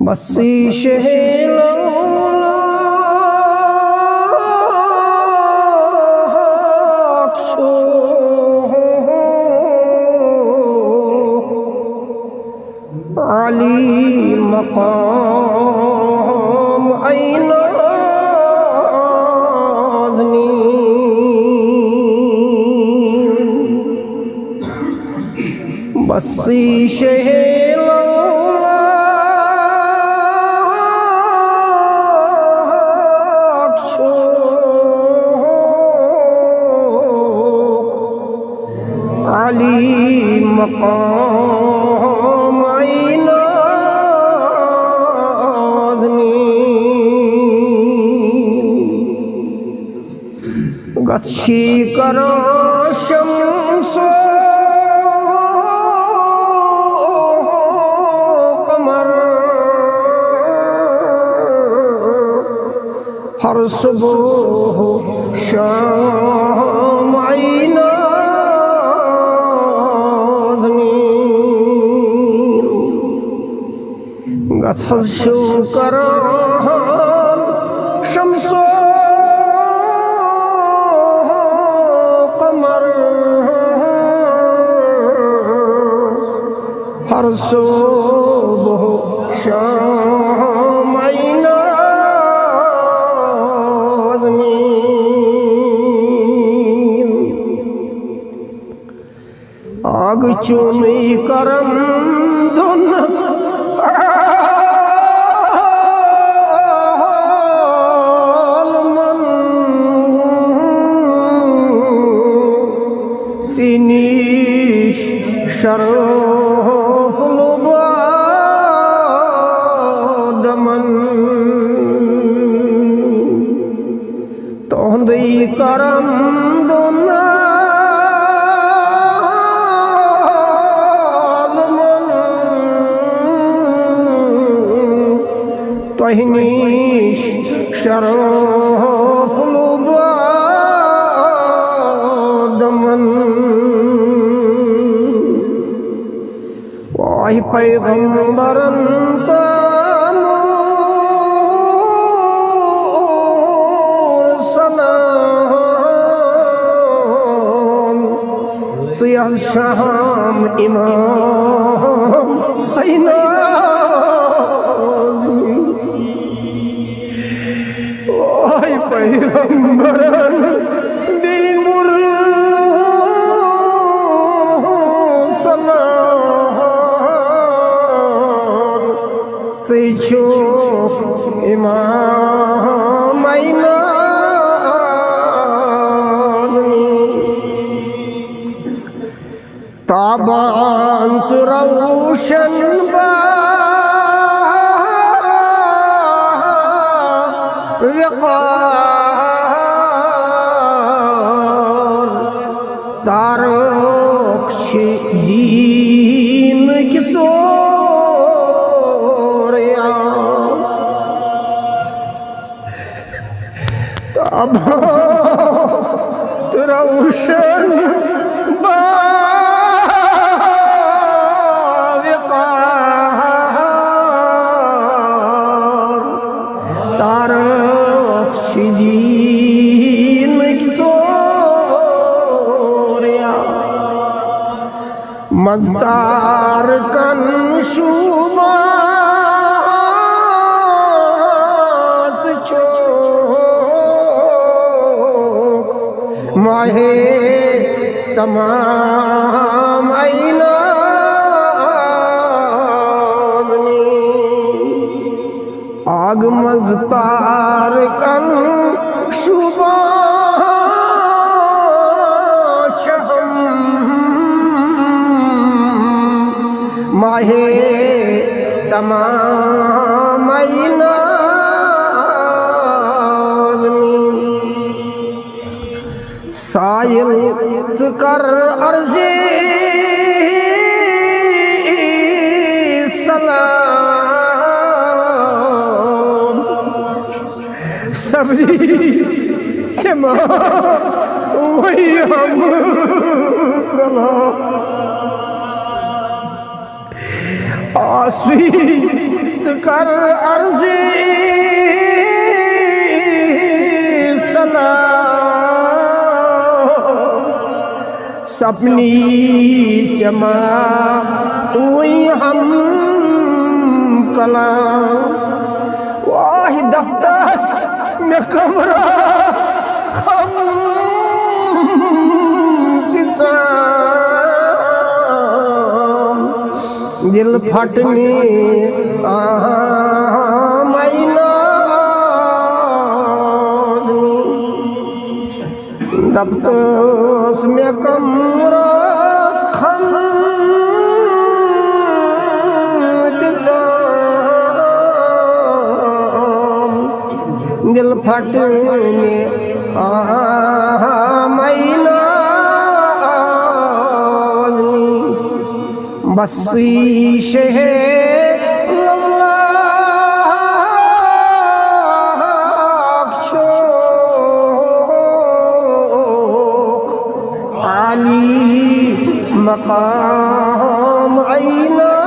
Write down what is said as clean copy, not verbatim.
बख्शिश अली मकाम ऐना बख्शिश अली मकाम ऐना गच्छी करो शम्सो कमर हर सुबह शाम ऐना गथशु करो शम्सो कमर हर सुबह शाम ऐना आग चूमी करम धुन सीनीश शरोफ लुबादमन तोहदी करम दुनालमन तोहनीश शरोफ लुबादमन वाहि पैगंबरन तामूर सलाम सियाह शाम इमाम ऐना वाहि पैगंबरन बीमुर से चूक इमाम ऐना ताबांत रोशन विकार दारोक्षी दीन की रोशन बाविकार तारक्षीन किशोरिया मजदार कन शुबास छो माहे तमाम ऐना आग मजदार कन शुबा शहम माहे तमाम ऐना साइल कर अर्ज़े सलाम सब्जी से वही हम कला आसवी कर अर्ज़ी सपनी जमा हुई हम कला वाहिद दफ्तस में कमरा खम किसान दिल फटने मैना दफ्तस में कमरा खम दिल फटने मैना बसी शहर आली मकाम आईना